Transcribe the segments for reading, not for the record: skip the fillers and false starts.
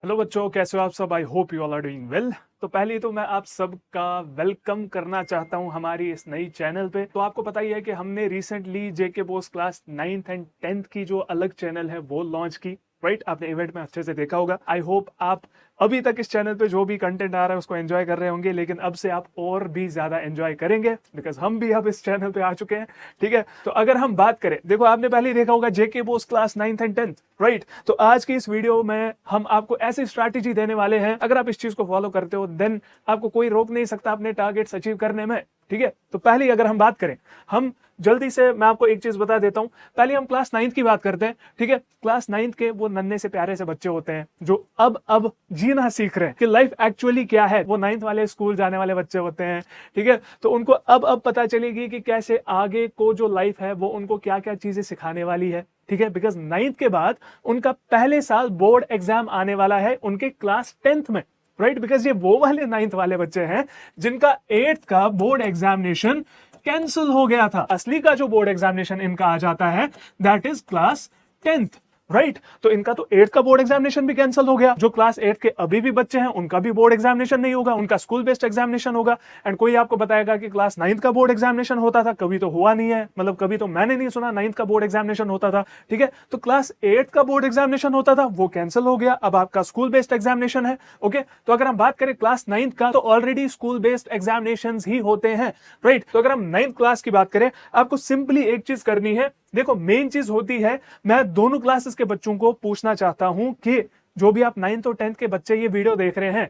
Hello बच्चों, कैसे हो आप सब। I hope you all are doing well. तो पहले तो मैं आप सबका वेलकम करना चाहता हूं हमारी इस नई चैनल पे। तो आपको पता ही है कि हमने recently JK BOSE class 9th and 10th की जो अलग चैनल है वो लॉन्च की। राइट, आपने इवेंट में अच्छे से देखा होगा। आई होप आप अभी तक इस चैनल पे जो भी कंटेंट आ रहा है उसको एंजॉय कर रहे होंगे, लेकिन अब से आप और भी ज्यादा एंजॉय करेंगे बिकॉज हम भी अब इस चैनल पे आ चुके हैं। ठीक है, तो अगर हम बात करें, देखो आपने पहले ही देखा होगा JK BOSE class 9th and 10th। Right, तो आज की इस वीडियो में हम आपको ऐसी स्ट्रैटेजी देने वाले हैं, अगर आप इस चीज को फॉलो करते हो देन आपको कोई रोक नहीं सकता अपने टारगेट्स अचीव करने में। ठीक है, तो पहले अगर हम बात करें, हम जल्दी से मैं आपको एक चीज बता देता हूं। पहले हम क्लास 9th की बात करते हैं। ठीक है, क्लास 9th के वो नन्हे से प्यारे से बच्चे होते हैं जो अब जीना सीख रहे हैं कि लाइफ एक्चुअली क्या है। वो 9th वाले स्कूल जाने वाले बच्चे होते हैं। ठीक है, तो उनको अब पता चलेगी कि कैसे आगे को जो लाइफ है वो उनको क्या क्या चीजें सिखाने वाली है। ठीक है, बिकॉज 9th के बाद उनका पहले साल बोर्ड एग्जाम आने वाला है उनके क्लास 10th में। राइट, बिकॉज ये वो वाले 9th वाले बच्चे हैं जिनका 8th का बोर्ड एग्जामिनेशन कैंसिल हो गया था। असली का जो बोर्ड एग्जामिनेशन इनका आ जाता है that is class 10th। Right, तो इनका तो 8th का बोर्ड एग्जामिनेशन भी कैंसिल हो गया। जो क्लास 8th के अभी भी बच्चे हैं उनका भी बोर्ड एग्जामिनेशन नहीं होगा, उनका स्कूल बेस्ड एग्जामिनेशन होगा। एंड कोई आपको बताएगा कि क्लास 9th का बोर्ड एग्जामिनेशन होता था, कभी तो हुआ नहीं है, मतलब कभी तो मैंने नहीं सुना 9th का बोर्ड एग्जामिनेशन होता था। ठीक है, तो क्लास 8th का बोर्ड एग्जामिनेशन होता था, वो कैंसिल हो गया, अब आपका स्कूल बेस्ड एग्जामिनेशन है। ओके, तो अगर हम बात करें क्लास 9th का, तो ऑलरेडी स्कूल बेस्ड एग्जामिनेशन ही होते हैं। राइट, तो अगर हम 9th क्लास की बात करें, आपको सिंपली एक चीज करनी है। देखो, मेन चीज होती है, मैं दोनों क्लासेस के बच्चों को पूछना चाहता हूं कि जो भी आप 9th और 10th के बच्चे ये वीडियो देख रहे हैं,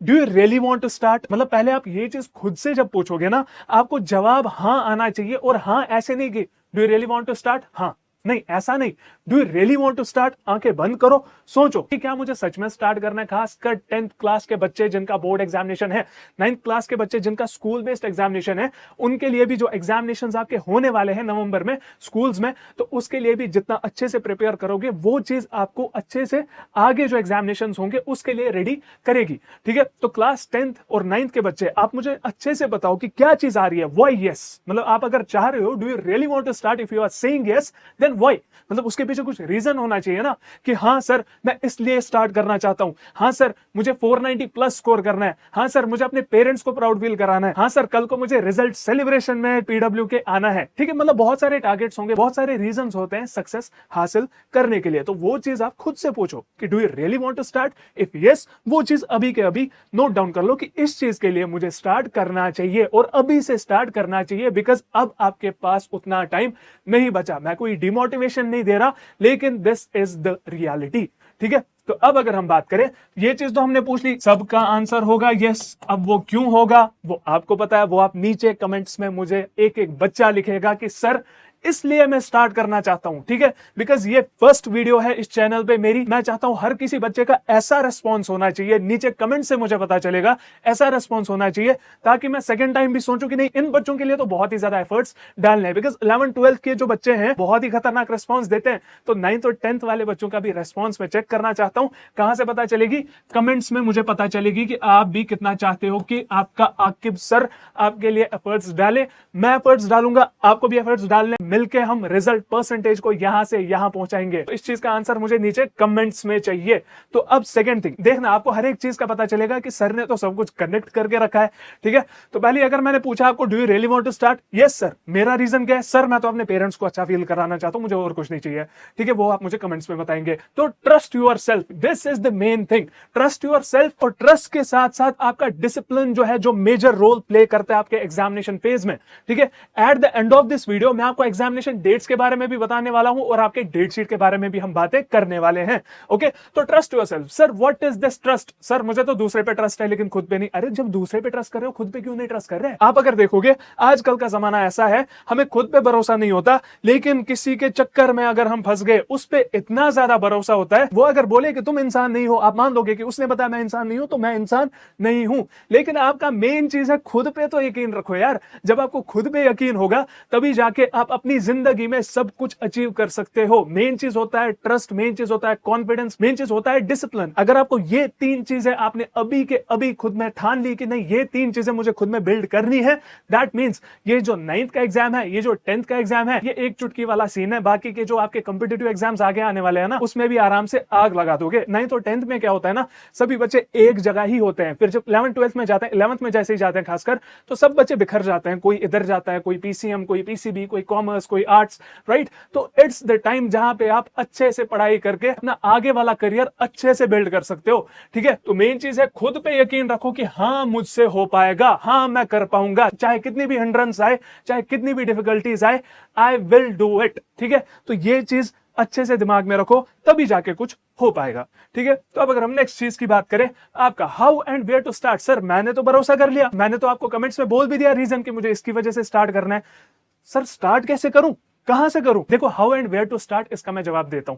do you really want to start. मतलब पहले आप ये चीज खुद से जब पूछोगे ना, आपको जवाब हाँ आना चाहिए। और हाँ ऐसे नहीं कि do you really want to start, हाँ नहीं, ऐसा नहीं। Do you really want to start, आंखें बंद करो, सोचो कि क्या मुझे सच में स्टार्ट करना है। खासकर 10th क्लास के बच्चे जिनका बोर्ड एग्जामिनेशन है, 9th क्लास के बच्चे जिनका स्कूल बेस्ड एग्जामिनेशन है, उनके लिए भी जो एग्जामिनेशन आपके होने वाले हैं नवंबर में स्कूल्स में, तो उसके लिए भी जितना अच्छे से प्रिपेयर करोगे वो चीज आपको अच्छे से आगे जो एग्जामिनेशन होंगे उसके लिए रेडी करेगी। ठीक है, तो क्लास 10th और 9th के बच्चे, आप मुझे अच्छे से बताओ कि क्या चीज आ रही है। वाई यस, मतलब आप अगर चाह रहे हो, do you really want to start, if you are saying yes then why, मतलब उसके पीछे कुछ रीजन होना चाहिए ना कि हाँ सर मैं इसलिए स्टार्ट करना चाहता हूं, हाँ सर मुझे 490 प्लस स्कोर करना है, हाँ सर मुझे अपने पेरेंट्स को प्राउड फील कराना है, हाँ सर कल को मुझे रिजल्ट सेलिब्रेशन में पीडब्ल्यू के आना है। ठीक है, मतलब बहुत सारे टारगेट्स होंगे, बहुत सारे रीजन होते हैं सक्सेस हासिल करने के लिए। तो वो चीज आप खुद से पूछो कि do you really want to start. If yes, वो चीज अभी के अभी नोट डाउन कर लो कि इस चीज के लिए मुझे स्टार्ट करना चाहिए और अभी से स्टार्ट करना चाहिए, बिकॉज अब आपके पास उतना टाइम नहीं बचा। मैं कोई डिमोटिवेशन नहीं दे रहा, लेकिन दिस इज द रियलिटी। ठीक है, तो अब अगर हम बात करें, ये चीज तो हमने पूछ ली, सबका आंसर होगा यस। अब वो क्यों होगा वो आपको पता है, वो आप नीचे कमेंट्स में मुझे एक एक बच्चा लिखेगा कि सर इसलिए मैं स्टार्ट करना चाहता हूं। ठीक है, बिकॉज ये फर्स्ट वीडियो है इस चैनल पे मेरी, मैं चाहता हूं हर किसी बच्चे का ऐसा रेस्पॉन्स होना चाहिए, नीचे कमेंट से मुझे पता चलेगा ऐसा रेस्पॉन्स होना चाहिए, ताकि मैं सेकंड टाइम भी सोचूं कि नहीं, इन बच्चों के लिए तो बहुत ही ज्यादा एफर्ट्स डालने हैं। बिकॉज 11th-12th के जो बच्चे हैं बहुत ही खतरनाक रेस्पॉन्स देते हैं, तो 9th और 10th वाले बच्चों का भी रेस्पॉन्स मैं चेक करना चाहता हूं। कहां से पता चलेगी? कमेंट्स में मुझे पता चलेगी कि आप भी कितना चाहते हो कि आपका आकिब सर आपके लिए एफर्ट्स डाले। मैं एफर्ट्स डालूंगा, आपको भी एफर्ट्स डालने, मिलके हम रिजल्ट परसेंटेज को यहां से यहां पहुंचाएंगे। तो इस चीज का आंसर मुझे नीचे कमेंट्स में चाहिए। तो अब सेकंड थिंग देखना, आपको हर एक चीज का पता चलेगा कि सर ने तो सब कुछ कनेक्ट करके रखा है। ठीक है, तो पहले अगर मैंने पूछा आपको do you really want to start, yes sir, मेरा रीजन क्या है? सर मैं तो अपने पेरेंट्स को अच्छा फील कराना चाहता हूं, मुझे और कुछ नहीं चाहिए। ठीक है, वो आप मुझे कमेंट्स में बताएंगे। तो trust yourself, this is the main thing. Trust yourself, और ट्रस्ट के साथ साथ आपका डिसिप्लिन जो है, जो मेजर रोल प्ले करता है आपके एग्जामिनेशन फेज में। ठीक है, at the end of this video मैं आपको एग्जामिनेशन डेट्स के बारे में भी बताने वाला हूं और आपके डेट शीट के बारे में भी हम बातें करने वाले हैं। ओके, तो trust yourself. Sir what is this trust? Sir मुझे तो दूसरे पे ट्रस्ट है लेकिन खुद पे नहीं। अरे जब दूसरे पे ट्रस्ट कर रहे हो, खुद पे क्यों नहीं ट्रस्ट कर रहे? आप अगर देखोगे आजकल का जमाना ऐसा है, हमें खुद पे भरोसा नहीं होता, लेकिन किसी के चक्कर में अगर हम फंस गए उस पे इतना ज्यादा भरोसा होता है। वो अगर बोले कि तुम इंसान नहीं हो, आप मान लोगे कि उसने बताया मैं इंसान नहीं हूं तो मैं इंसान नहीं हूं। लेकिन आपका मेन चीज है खुद पे तो यकीन रखो यार। जब आपको खुद पे यकीन होगा तभी जाके आप अपनी जिंदगी में सब कुछ अचीव कर सकते हो। मेन चीज होता है ट्रस्ट, मेन चीज होता है कॉन्फिडेंस, मेन चीज होता है डिसिप्लिन। अगर आपको ये 3 चीजें आपने अभी के अभी खुद में ठान ली कि नहीं ये 3 चीजें मुझे खुद में बिल्ड करनी है, दैट मींस ये जो 9th का एग्जाम है, ये जो 10th का एग्जाम है, ये एक चुटकी वाला सीन है। बाकी के जो आपके कॉम्पिटिटिव एग्जाम्स आगे आने वाले हैं ना, उसमें भी आराम से आग लगा दोगे। 9th और 10th में क्या होता है ना, सभी बच्चे एक जगह ही होते हैं। फिर जब 11th 12th में जाते हैं, 11th में जैसे ही जाते हैं खासकर, तो सब बच्चे बिखर जाते हैं। कोई इधर जाता है, कोई पीसीएम, कोई पीसीबी, कोई कॉमर्स, कोई आर्ट्स, राइट। तो इट्स द टाइम जहां पे आप अच्छे से पढ़ाई करके अपना आगे वाला करियर अच्छे से बिल्ड कर सकते हो, ठीक है। तो मेन चीज है खुद पे यकीन रखो कि हाँ मुझसे हो पाएगा, हाँ मैं कर पाऊंगा, चाहे कितनी भी हिंड्रेंस आए, चाहे कितनी भी डिफिकल्टीज आए, आई विल डू इट, ठीक है। तो ये चीज अच्छे से दिमाग में रखो, तभी जाके कुछ हो पाएगा, ठीक है। तो अब अगर हम नेक्स्ट चीज की बात करें, आपका how and where to start. Sir मैंने तो भरोसा कर लिया, मैंने तो आपको कमेंट्स में बोल भी दिया रीजन कि मुझे इसकी वजह से स्टार्ट करना है। सर स्टार्ट कैसे करूं, कहां से करूं? देखो how and where to start, इसका मैं जवाब देता हूं।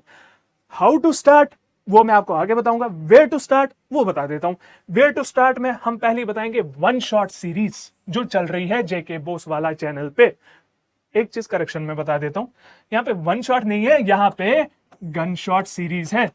हाउ टू स्टार्ट वो मैं आपको आगे बताऊंगा, वेयर टू स्टार्ट वो बता देता हूं। वेयर टू स्टार्ट में हम पहले बताएंगे वन शॉट सीरीज जो चल रही है जेके बोस वाला चैनल पे। एक चीज करेक्शन में बता देता हूं, यहां पे वन शॉट नहीं है, यहां पे गन शॉट सीरीज है,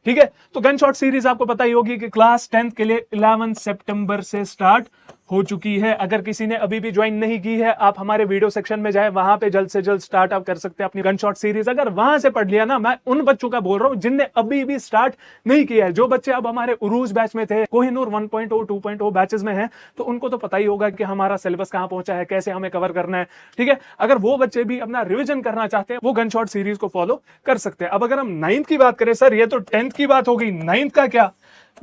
ठीक है। तो गन शॉट सीरीज आपको पता ही होगी कि क्लास 10th के लिए 11 सितंबर से स्टार्ट हो चुकी है। अगर किसी ने अभी भी ज्वाइन नहीं की है, आप हमारे वीडियो सेक्शन में जाए, वहां पे जल्द से जल्द स्टार्ट आप कर सकते हैं अपनी गन शॉट सीरीज। अगर वहां से पढ़ लिया ना, मैं उन बच्चों का बोल रहा हूं जिनने अभी भी स्टार्ट नहीं किया है। जो बच्चे अब हमारे उरूज बैच में थे, कोहिनूर 1.0 2.0 बैचेस में हैं, तो उनको तो पता ही होगा कि हमारा सिलेबस कहां पहुंचा है, कैसे हमें कवर करना है, ठीक है। अगर वो बच्चे भी अपना रिविजन करना चाहते हैं, वो गन शॉट सीरीज को फॉलो कर सकते हैं। अब अगर हम 9th की बात करें, सर ये तो 10th की बात हो गई, 9th का क्या?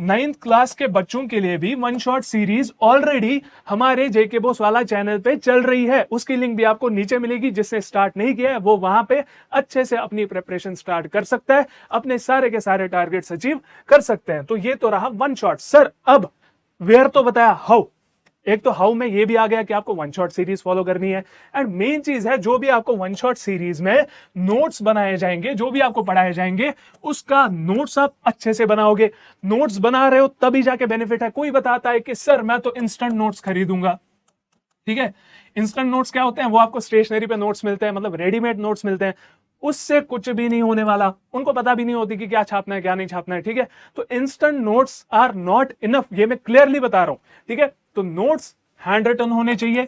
9th क्लास के बच्चों के लिए भी वन शॉट सीरीज ऑलरेडी हमारे जेके बोस वाला चैनल पे चल रही है। उसकी लिंक भी आपको नीचे मिलेगी। जिसने स्टार्ट नहीं किया है वो वहां पे अच्छे से अपनी प्रिपरेशन स्टार्ट कर सकता है, अपने सारे के सारे टारगेट्स अचीव कर सकते हैं। तो ये तो रहा वन शॉट। सर अब वेयर तो बताया, हाउ? एक तो हाउ में ये भी आ गया कि आपको वन शॉट सीरीज फॉलो करनी है। एंड मेन चीज है, जो भी आपको वन शॉट सीरीज में नोट्स बनाए जाएंगे, जो भी आपको पढ़ाए जाएंगे, उसका नोट्स आप अच्छे से बनाओगे। नोट्स बना रहे हो तभी जाके बेनिफिट है। कोई बताता है कि सर मैं तो इंस्टेंट नोट्स खरीदूंगा, ठीक है। इंस्टेंट नोट्स क्या होते हैं? वो आपको स्टेशनरी पे नोट्स मिलते हैं, मतलब रेडीमेड नोट्स मिलते हैं। उससे कुछ भी नहीं होने वाला, उनको पता भी नहीं होती कि क्या छापना है क्या नहीं छापना है, ठीक है। तो instant notes are not enough, ये मैं क्लियरली बता रहा हूं, ठीक है। तो नोट्स हैंड रिटन होने चाहिए।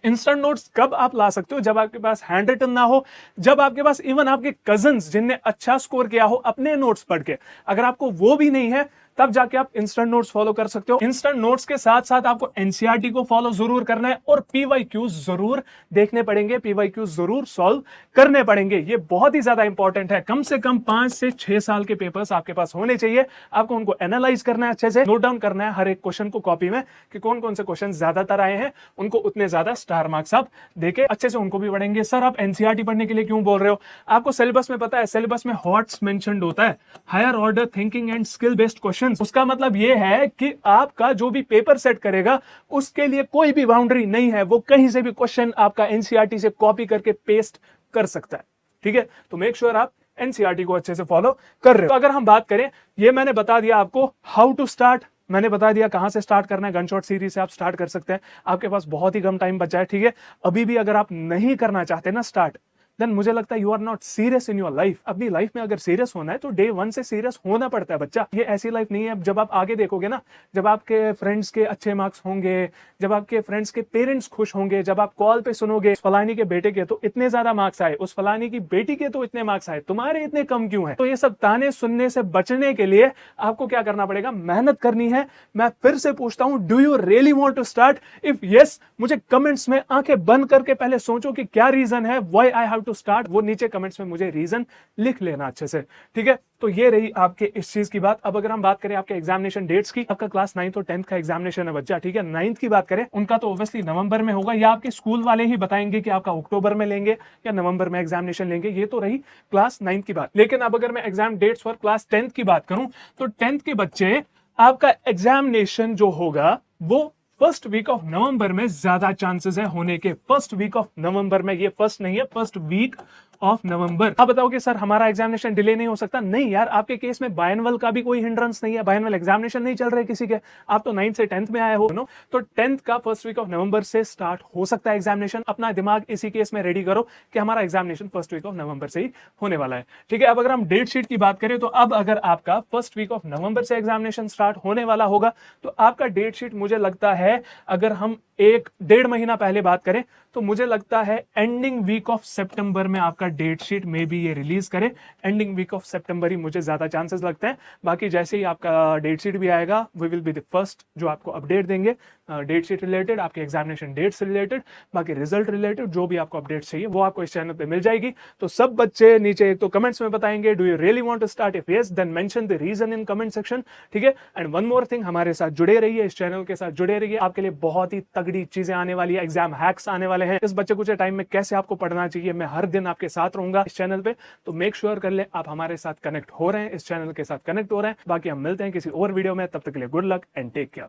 इंस्टेंट नोट्स कब आप ला सकते हो? जब आपके पास हैंड रिटन ना हो, जब आपके पास इवन आपके कजन्स जिनने अच्छा स्कोर किया हो अपने नोट्स पढ़ के, अगर आपको वो भी नहीं है, तब जाके आप इंस्टेंट नोट्स फॉलो कर सकते हो। इंस्टेंट नोट्स के साथ साथ आपको एनसीईआरटी को फॉलो जरूर करना है और पीवाईक्यूज जरूर देखने पड़ेंगे, पीवाईक्यूज जरूर सॉल्व करने पड़ेंगे। ये बहुत ही ज्यादा इंपॉर्टेंट है। कम से कम 5 से 6 साल के पेपर्स आपके पास होने चाहिए। आपको उनको एनालाइज करना है, अच्छे से नोट डाउन करना है हर एक क्वेश्चन को कॉपी में कि कौन कौन से क्वेश्चन ज्यादातर आए हैं, उनको उतने ज्यादा स्टार मार्क्स आप देके अच्छे से उनको भी पढ़ेंगे। सर आप एनसीईआरटी पढ़ने के लिए क्यों बोल रहे हो? आपको सिलेबस में पता है, सिलेबस में हॉट्स मेंशन्ड होता है, higher order thinking and skill based question. उसका मतलब ये है कि आपका जो भी पेपर सेट करेगा उसके लिए कोई भी बाउंड्री नहीं है, वो कहीं से भी क्वेश्चन आपका एनसीईआरटी से कॉपी करके पेस्ट कर सकता है, ठीक है। तो मेक श्योर आप एनसीईआरटी को अच्छे से फॉलो कर रहे हो। तो अगर हम बात करें, ये मैंने बता दिया आपको हाउ टू स्टार्ट, मैंने बता दिया कहां से स्टार्ट करना है। गन शॉट सीरीज से आप स्टार्ट कर सकते हैं, आपके पास बहुत ही कम टाइम बचा है, ठीक है। अभी भी अगर आप नहीं करना चाहते ना स्टार्ट, देन मुझे लगता है you are not serious in your life. अपनी लाइफ में अगर सीरियस होना है तो डे 1 से सीरियस होना पड़ता है बच्चा। ये ऐसी लाइफ नहीं है। जब आप आगे देखोगे ना, जब आपके फ्रेंड्स के अच्छे मार्क्स होंगे, जब आपके फ्रेंड्स के पेरेंट्स खुश होंगे, जब आप कॉल पे सुनोगे फलानी के बेटे के तो इतने ज्यादा मार्क्स आए, उस फलानी की बेटी के तो इतने मार्क्स आए, तुम्हारे इतने कम क्यों है? तो ये सब ताने सुनने से बचने के लिए आपको क्या करना पड़ेगा? मेहनत करनी है। मैं फिर से पूछता हूं, do you really want to start? If yes, मुझे कमेंट्स में आंखें बंद करके पहले सोचो कि क्या रीजन है, why I have to start. वो नीचे कमेंट्स में मुझे रीजन लिख लेना अच्छे से, ठीक है। तो ये रही आपके इस चीज की बात। अब अगर हम बात करें आपके एग्जामिनेशन डेट्स की, आपका क्लास 9th और 10th का एग्जामिनेशन है बच्चा, ठीक है। 9th की बात करें, उनका तो ऑब्वियसली नवंबर में होगा, या आपके स्कूल वाले ही बताएंगे कि आपका अक्टूबर में लेंगे या नवंबर में एग्जामिनेशन लेंगे। ये तो रही क्लास 9th की बात। लेकिन अब अगर मैं exam dates for class 10th की बात करूं, तो 10th के बच्चे, आपका एग्जामिनेशन जो होगा वो फर्स्ट वीक ऑफ नवंबर में ज्यादा चांसेस है होने के। फर्स्ट वीक ऑफ नवंबर में, ये फर्स्ट नहीं है, फर्स्ट वीक ऑफ नवंबर। आप बताओ कि सर हमारा एग्जामिनेशन डिले नहीं हो सकता। नहीं यार, आपके केस में बायनवल का भी कोई हिंड्रेंस नहीं है, बायनवल एग्जामिनेशन नहीं चल रहे किसी के, आप तो 9th से 10th में आए हो नो, तो 10th का फर्स्ट वीक ऑफ नवंबर से स्टार्ट हो सकता है एग्जामिनेशन। अपना दिमाग इसी केस में रेडी करो कि हमारा examination first week of November से ही होने वाला है। ठीक है, अब अगर हम डेट शीट की बात करें तो अब अगर आपका फर्स्ट वीक ऑफ नवंबर से एग्जामिनेशन स्टार्ट होने वाला होगा तो आपका डेट शीट मुझे लगता है, अगर हम 1-1.5 महीना पहले बात करें तो मुझे लगता है एंडिंग वीक ऑफ सितंबर में आपका डेट शीट में भी ये रिलीज करे। एंडिंग वीक ऑफ सितंबर ही मुझे ज्यादा चांसेस लगते हैं। बाकी जैसे ही आपका डेट शीट भी आएगा, we will be the first जो आपको अपडेट देंगे डेट शीट रिलेटेड, आपके एग्जामिनेशन डेट से रिलेटेड, बाकी रिजल्ट रिलेटेड जो भी आपको अपडेट चाहिए वो आपको इस चैनल पे मिल जाएगी। तो सब बच्चे नीचे एक तो कमेंट्स में बताएंगे do you really want to start, if yes then mention the reason in comment section. ठीक है, एंड वन मोर थिंग, हमारे साथ जुड़े रहिए, इस चैनल के साथ जुड़े रहिए, आपके लिए बहुत ही तगड़ी चीजें आने वाली है, एग्जाम हैक्स आने वाले हैं। इस बच्चे कुछ टाइम में कैसे आपको पढ़ना चाहिए, मैं हर दिन आपके साथ रहूंगा इस चैनल पे, तो मेक श्योर कर ले आप हमारे साथ कनेक्ट हो रहे हैं, इस चैनल के साथ कनेक्ट हो रहे हैं। बाकी हम मिलते हैं किसी और वीडियो में, तब तक के लिए good luck and take care.